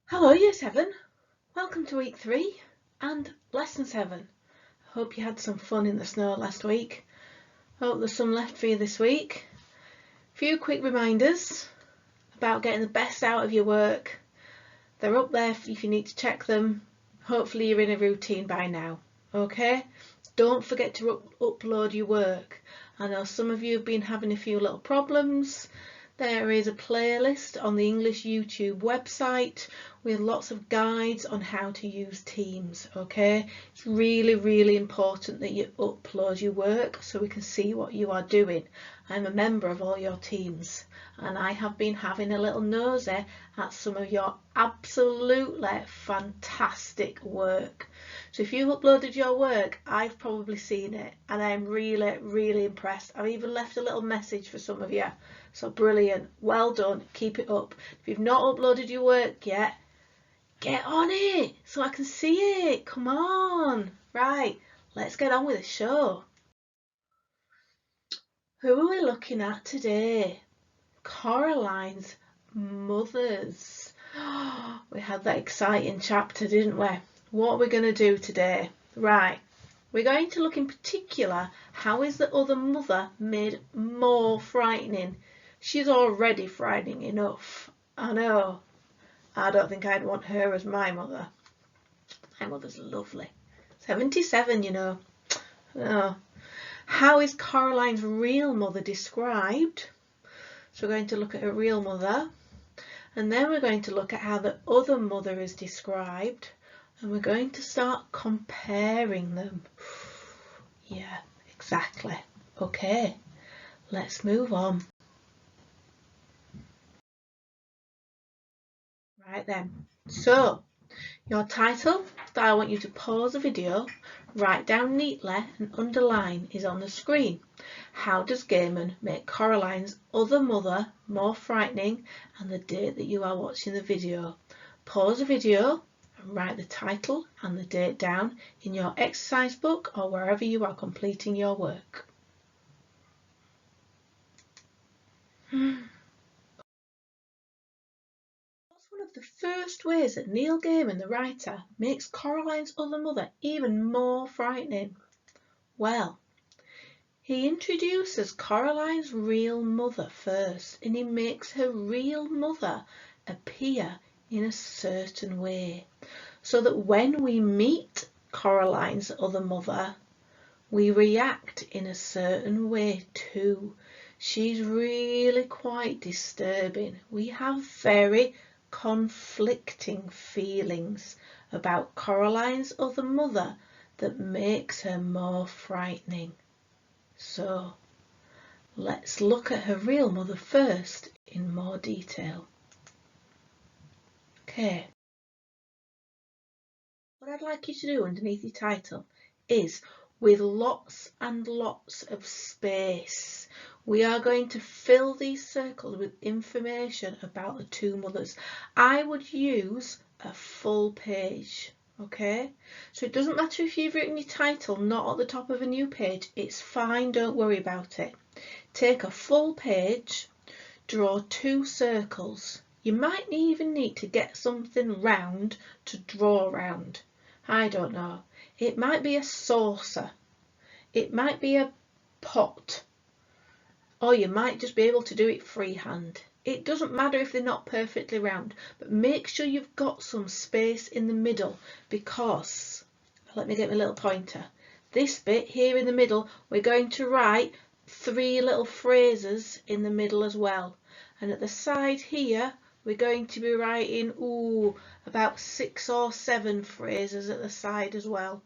Hello Year 7, welcome to week 3 and lesson 7. I hope you had some fun in the snow last week. Hope there's some left for you this week. A few quick reminders about getting the best out of your work. They're up there if you need to check them. Hopefully you're in a routine by now, okay? Don't forget to upload your work. I know some of you have been having a few little problems. There is a playlist on the English YouTube website with lots of guides on how to use Teams, okay? It's really important that you upload your work so we can see what you are doing. I'm a member of all your teams and I have been having a little nosy at some of your absolutely fantastic work. So if you've uploaded your work, I've probably seen it and I'm really impressed. I've even left a little message for some of you. So brilliant, well done, keep it up. If you've not uploaded your work yet, get on it so I can see it, come on. Right, let's get on with the show. Who are we looking at today? Coraline's mothers. We had that exciting chapter, didn't we? What are we going to do today? Right, we're going to look in particular, how is the other mother made more frightening? She's already frightening enough. I know. I don't think I'd want her as my mother. My mother's lovely. 77, you know. Oh. How is Coraline's real mother described? So we're going to look at her real mother. And then we're going to look at how the other mother is described. And we're going to start comparing them. Yeah, exactly. Okay, let's move on. Right then, so your title that I want you to pause the video, write down neatly and underline is on the screen. How does Gaiman make Coraline's other mother more frightening and the date that you are watching the video? Pause the video and write the title and the date down in your exercise book or wherever you are completing your work. One of the first ways that Neil Gaiman, the writer, makes Coraline's other mother even more frightening. Well, he introduces Coraline's real mother first and he makes her real mother appear in a certain way so that when we meet Coraline's other mother, we react in a certain way too. She's really quite disturbing. We have very conflicting feelings about Coraline's other mother that makes her more frightening. So let's look at her real mother first in more detail. Okay. What I'd like you to do underneath your title is, with lots and lots of space, we are going to fill these circles with information about the two mothers. I would use a full page, okay? So it doesn't matter if you've written your title not at the top of a new page, it's fine, don't worry about it. Take a full page, draw 2 circles. You might even need to get something round to draw round. I don't know. It might be a saucer. It might be a pot. Or you might just be able to do it freehand. It doesn't matter if they're not perfectly round, but make sure you've got some space in the middle because, let me get my little pointer. This bit here in the middle, we're going to write 3 little phrases in the middle as well. And at the side here, we're going to be writing about 6 or 7 phrases at the side as well.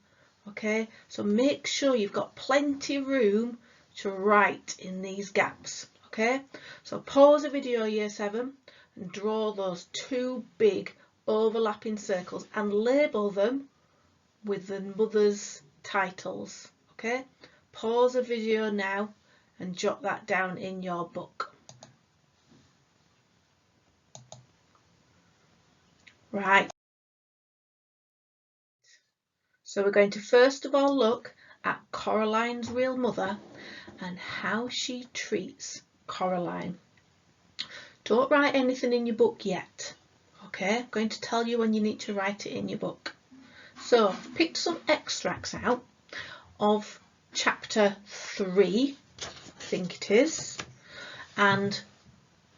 Okay, so make sure you've got plenty of room to write in these gaps. Okay, so pause the video, Year 7, and draw those 2 big overlapping circles and label them with the mother's titles. Okay, pause the video now and jot that down in your book. Right, so we're going to first of all look at Coraline's real mother and how she treats Coraline. Don't write anything in your book yet, Okay, I'm going to tell you when you need to write it in your book. So I've picked some extracts out of chapter 3, I think it is, and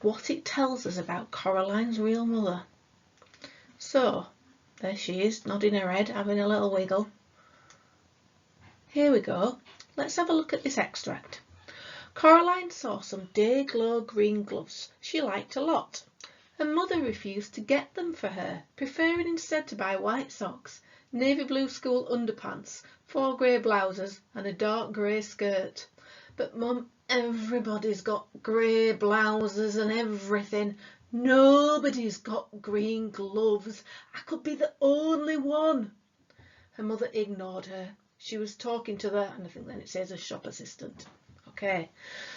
what it tells us about Coraline's real mother. So there she is, nodding her head, having a little wiggle. Here we go. Let's have a look at this extract. Coraline saw some day-glow green gloves she liked a lot. Her mother refused to get them for her, preferring instead to buy white socks, navy blue school underpants, 4 grey blouses and a dark grey skirt. But Mum, everybody's got grey blouses and everything. Nobody's got green gloves. I could be the only one. Her mother ignored her. She was talking to the, and I think then it says a shop assistant. Okay,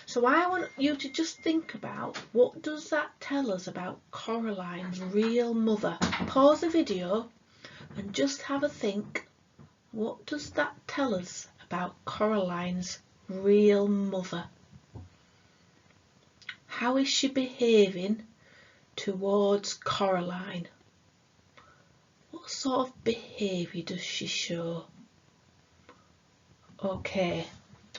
so I want you to just think about, what does that tell us about Coraline's real mother? Pause the video and just have a think. What does that tell us about Coraline's real mother? How is she behaving towards Coraline? What sort of behaviour does she show? Okay,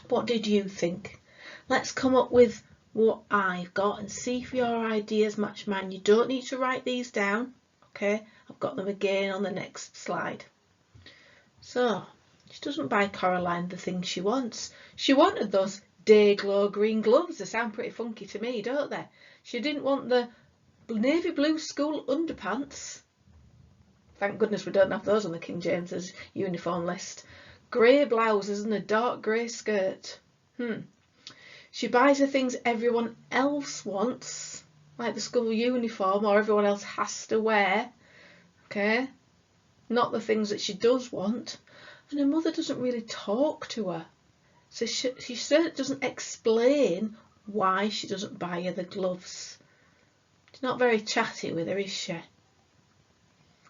what did you think? Let's come up with what I've got and see if your ideas match mine. You don't need to write these down. Okay, I've got them again on the next slide. So, she doesn't buy Coraline the things she wants. She wanted those day-glow green gloves. They sound pretty funky to me, don't they? She didn't want the navy blue school underpants. Thank goodness we don't have those on the King James's uniform list. Grey blouses and a dark grey skirt. She buys the things everyone else wants, like the school uniform, or everyone else has to wear. Okay, not the things that she does want. And her mother doesn't really talk to her, so she certainly doesn't explain why she doesn't buy her the gloves. She's not very chatty with her, is she?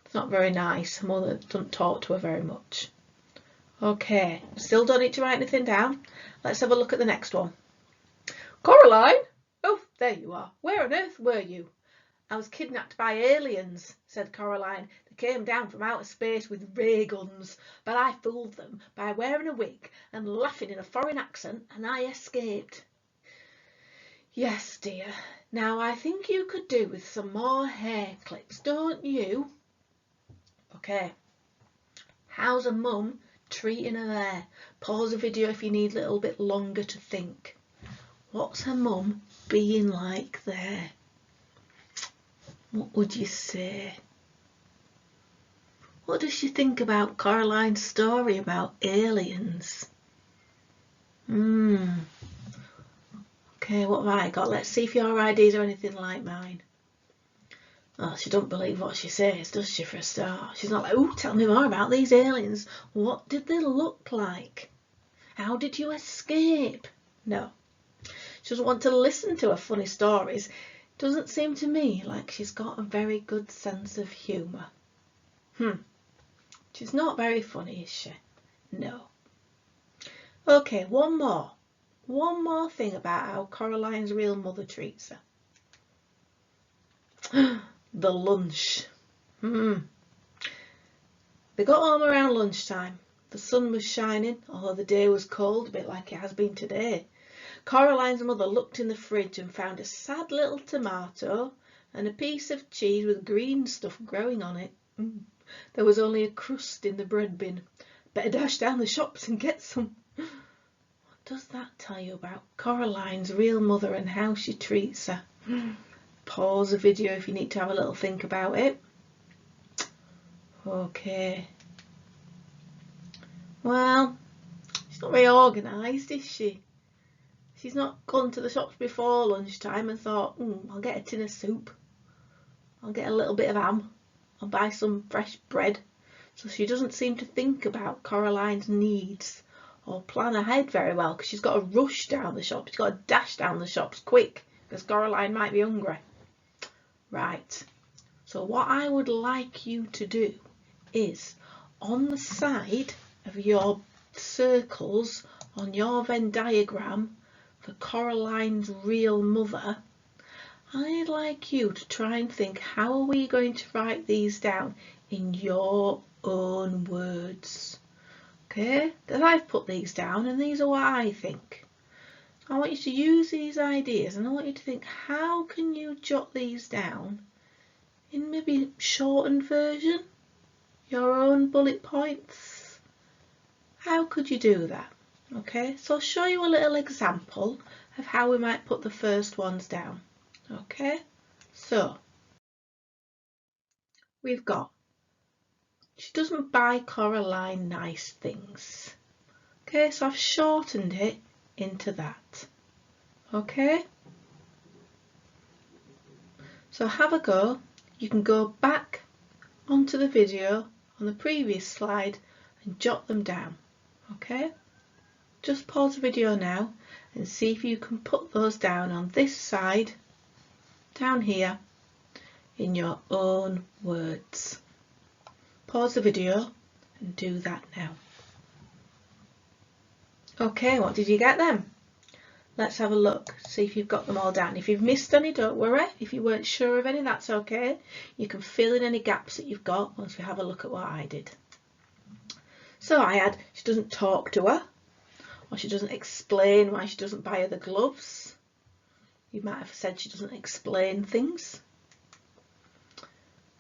It's not very nice. Her mother doesn't talk to her very much. Okay, still don't need to write anything down. Let's have a look at the next one. Coraline? Oh, there you are. Where on earth were you? I was kidnapped by aliens, said Coraline. They came down from outer space with ray guns, but I fooled them by wearing a wig and laughing in a foreign accent, and I escaped. Yes, dear. Now I think you could do with some more hair clips, don't you? Okay. How's her mum treating her there? Pause the video if you need a little bit longer to think. What's her mum being like there? What would you say? What does she think about Coraline's story about aliens? Okay, what have I got? Let's see if your ideas are anything like mine. Oh, she don't believe what she says, does she, for a start? She's not like, oh, tell me more about these aliens. What did they look like? How did you escape? No. She doesn't want to listen to her funny stories. Doesn't seem to me like she's got a very good sense of humour. She's not very funny, is she? No. Okay, one more. One more thing about how Coraline's real mother treats her. The lunch. They got home around lunchtime. The sun was shining, although the day was cold, a bit like it has been today. Coraline's mother looked in the fridge and found a sad little tomato and a piece of cheese with green stuff growing on it. There was only a crust in the bread bin. Better dash down the shops and get some. What does that tell you about Coraline's real mother and how she treats her? Pause the video if you need to have a little think about it. Okay. Well, she's not very organised, is she? She's not gone to the shops before lunchtime and thought, I'll get a tin of soup. I'll get a little bit of ham. I'll buy some fresh bread. So she doesn't seem to think about Coraline's needs or plan ahead very well, because she's got to rush down the shops. She's got to dash down the shops quick because Coraline might be hungry. Right. So what I would like you to do is, on the side of your circles on your Venn diagram for Coraline's real mother, I'd like you to try and think, how are we going to write these down in your own words? Okay, because I've put these down and these are what I think. I want you to use these ideas and I want you to think, how can you jot these down in maybe shortened version, your own bullet points? How could you do that? Okay, so I'll show you a little example of how we might put the first ones down. Okay, so we've got, she doesn't buy Coraline nice things. Okay, so I've shortened it into that. Okay, so have a go. You can go back onto the video on the previous slide and jot them down. Okay, just pause the video now and see if you can put those down on this side, down here, in your own words. Pause the video and do that now. Okay, what did you get then? Let's have a look, see if you've got them all down. If you've missed any, don't worry. If you weren't sure of any, that's okay. You can fill in any gaps that you've got once we have a look at what I did. So I had, she doesn't talk to her, or she doesn't explain why she doesn't buy her the gloves. You might have said she doesn't explain things.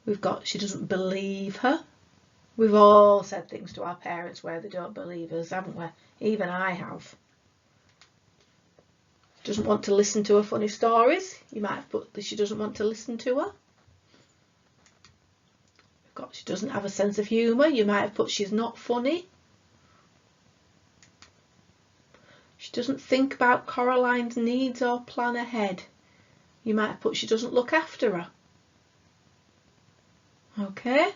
We've got, she doesn't believe her. We've all said things to our parents where they don't believe us, haven't we? Even I have. Doesn't want to listen to her funny stories. You might have put that she doesn't want to listen to her. We've got, she doesn't have a sense of humour. You might have put she's not funny. She doesn't think about Coraline's needs or plan ahead. You might have put she doesn't look after her. Okay.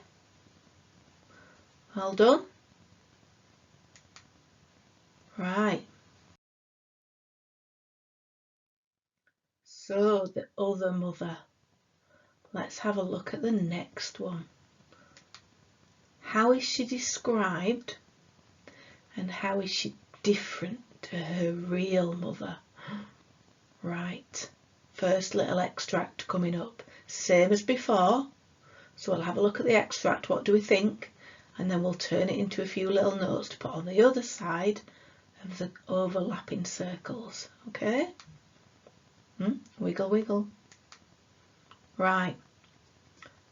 Well done. Right. So the other mother. Let's have a look at the next one. How is she described and how is she different to her real mother? Right. First little extract coming up. Same as before. So we'll have a look at the extract. What do we think? And then we'll turn it into a few little notes to put on the other side of the overlapping circles. Okay? Wiggle, wiggle. Right.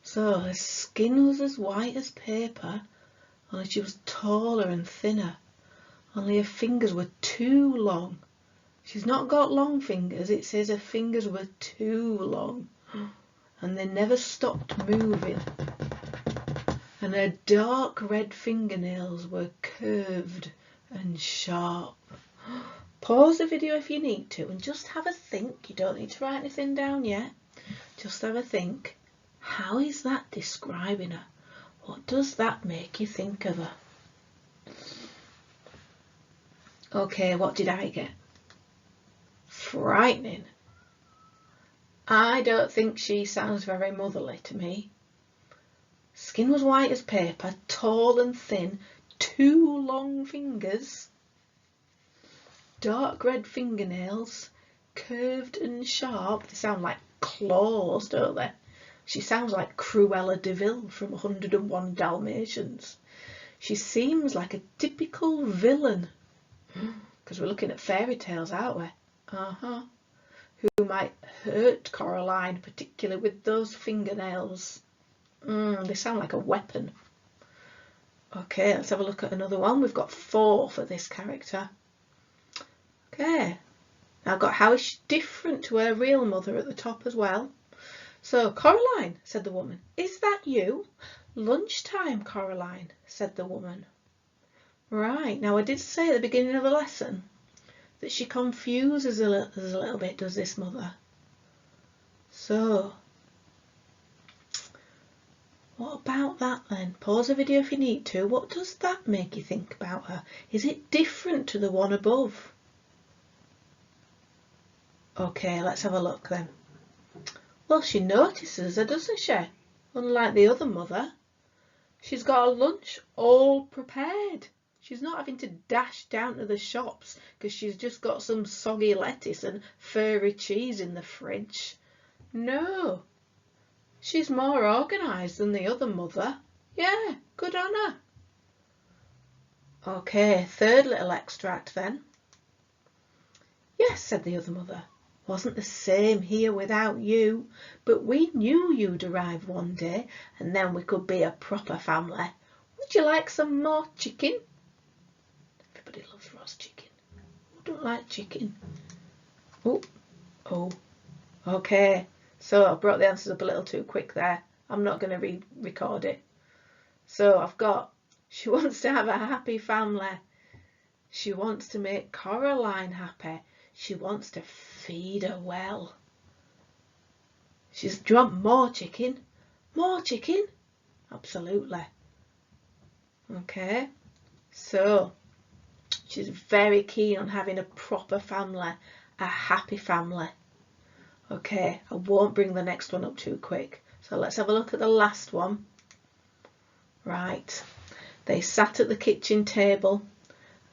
So her skin was as white as paper, only she was taller and thinner. Only her fingers were too long. She's not got long fingers, it says her fingers were too long. And they never stopped moving. And her dark red fingernails were curved and sharp. Pause the video if you need to and just have a think. You don't need to write anything down yet. Just have a think. How is that describing her? What does that make you think of her? Okay, what did I get? Frightening. I don't think she sounds very motherly to me. Skin was white as paper, tall and thin, two long fingers, dark red fingernails, curved and sharp. They sound like claws, don't they? She sounds like Cruella de Vil from 101 Dalmatians. She seems like a typical villain, because we're looking at fairy tales, aren't we? Who might hurt Coraline, particularly with those fingernails. They sound like a weapon. Okay, let's have a look at another one. We've got 4 for this character. Okay, now I've got how is she different to her real mother at the top as well. So, Coraline, said the woman, is that you? Lunchtime, Coraline, said the woman. Right, now I did say at the beginning of the lesson that she confuses us a little bit, does this mother? So, what about that then? Pause the video if you need to. What does that make you think about her? Is it different to the one above? Okay, let's have a look then. Well, she notices her, doesn't she? Unlike the other mother. She's got a lunch all prepared. She's not having to dash down to the shops because she's just got some soggy lettuce and furry cheese in the fridge. No, she's more organised than the other mother. Yeah, good on her. Okay, third little extract then. Yes, said the other mother. Wasn't the same here without you, but we knew you'd arrive one day and then we could be a proper family. Would you like some more chicken? Everybody loves roast chicken. Who don't like chicken? Oh, okay. So I brought the answers up a little too quick there. I'm not going to re-record it. So I've got, she wants to have a happy family. She wants to make Coraline happy. She wants to feed her well. Do you want more chicken? More chicken? Absolutely. Okay. So she's very keen on having a proper family, a happy family. Okay, I won't bring the next one up too quick. So let's have a look at the last one. Right. They sat at the kitchen table.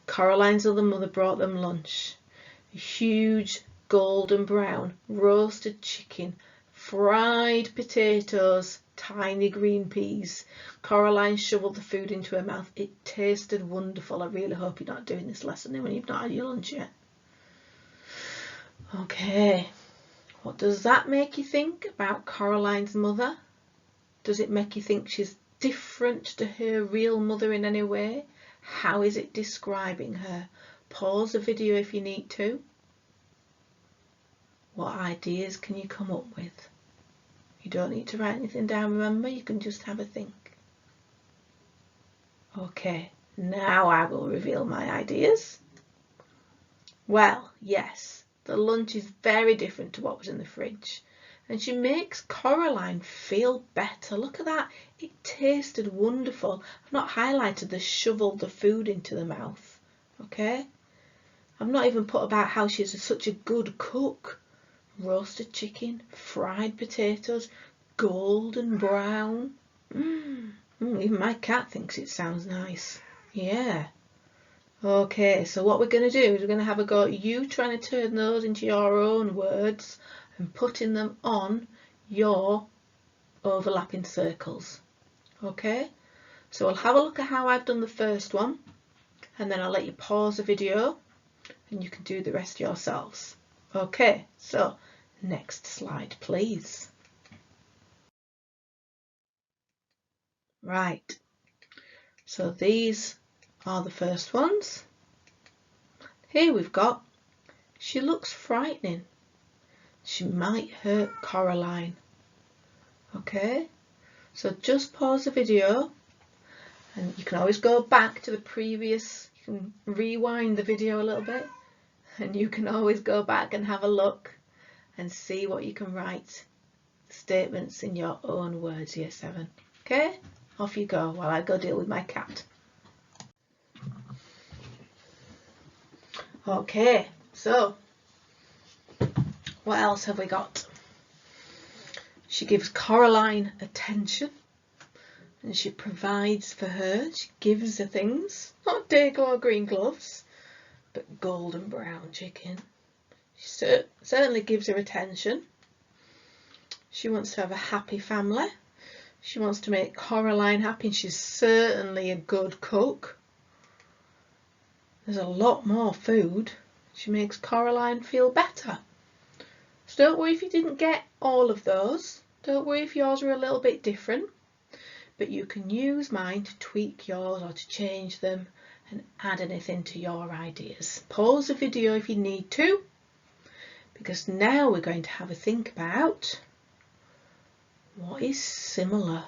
Coraline's other mother brought them lunch. A huge golden brown roasted chicken, fried potatoes, tiny green peas. Coraline shoveled the food into her mouth. It tasted wonderful. I really hope you're not doing this lesson when you've not had your lunch yet. Okay, what does that make you think about Coraline's mother? Does it make you think she's different to her real mother in any way? How is it describing her? Pause the video if you need to. What ideas can you come up with? You don't need to write anything down, remember, you can just have a think. Okay, now I will reveal my ideas. Well, yes, the lunch is very different to what was in the fridge. And she makes Coraline feel better. Look at that. It tasted wonderful. I've not highlighted the shoveled the food into the mouth. Okay? I've not even put about how she's such a good cook. Roasted chicken, fried potatoes, golden brown. Even my cat thinks it sounds nice. Yeah. Okay, so what we're going to do is we're going to have a go at you trying to turn those into your own words and putting them on your overlapping circles. Okay, so we'll have a look at how I've done the first one and then I'll let you pause the video and you can do the rest yourselves. Okay, so next slide please. Right, so these are the first ones. Here we've got, she looks frightening. She might hurt Coraline. Okay, so just pause the video and you can always go back to the previous, you can rewind the video a little bit and you can always go back and have a look and see what you can write statements in your own words, year 7. Okay, off you go while I go deal with my cat. Okay, so what else have we got? She gives Coraline attention and she provides for her. She gives her things, not Dago or green gloves, but golden brown chicken. She certainly gives her attention. She wants to have a happy family. She wants to make Coraline happy and she's certainly a good cook. There's a lot more food. She makes Coraline feel better. So don't worry if you didn't get all of those. Don't worry if yours are a little bit different. But you can use mine to tweak yours or to change them and add anything to your ideas. Pause the video if you need to, because now we're going to have a think about what is similar.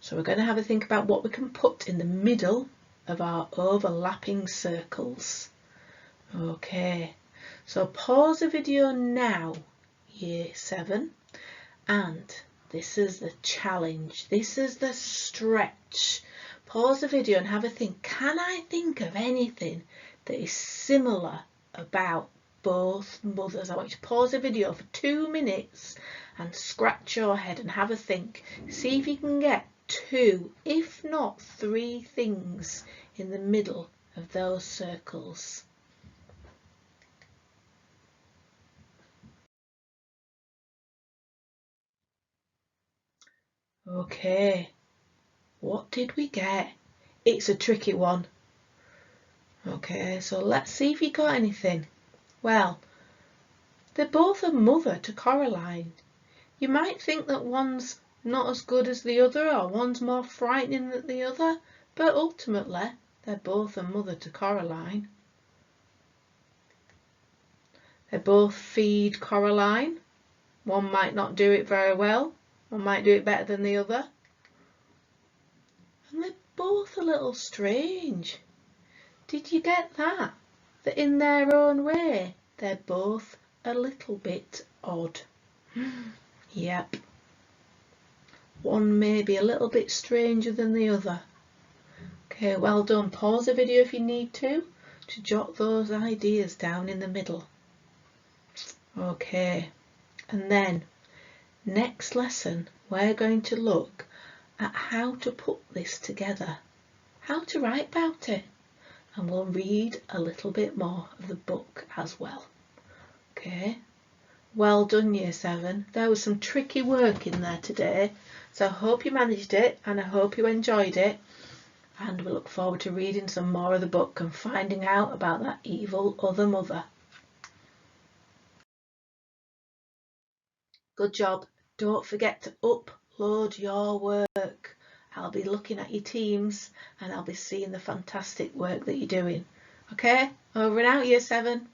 So we're going to have a think about what we can put in the middle of our overlapping circles. Okay, so pause the video now, year 7, and this is the challenge, this is the stretch. Pause the video and have a think. Can I think of anything that is similar about both mothers? I want you to pause the video for 2 minutes and scratch your head and have a think. See if you can get 2, if not 3 things in the middle of those circles. Okay, what did we get? It's a tricky one. Okay, so let's see if you got anything. Well, they're both a mother to Coraline. You might think that one's not as good as the other, or one's more frightening than the other, but ultimately they're both a mother to Coraline. They both feed Coraline. One might not do it very well, one might do it better than the other. And they're both a little strange. Did you get that? That in their own way, they're both a little bit odd. Yep. One may be a little bit stranger than the other. Okay, well done. Pause the video if you need to jot those ideas down in the middle. Okay, and then next lesson we're going to look at how to put this together, how to write about it, and we'll read a little bit more of the book as well. Okay, well done Year 7. There was some tricky work in there today, so I hope you managed it and I hope you enjoyed it, and we look forward to reading some more of the book and finding out about that evil other mother. Good job. Don't forget to upload your work. I'll be looking at your teams and I'll be seeing the fantastic work that you're doing. Okay, over and out Year 7.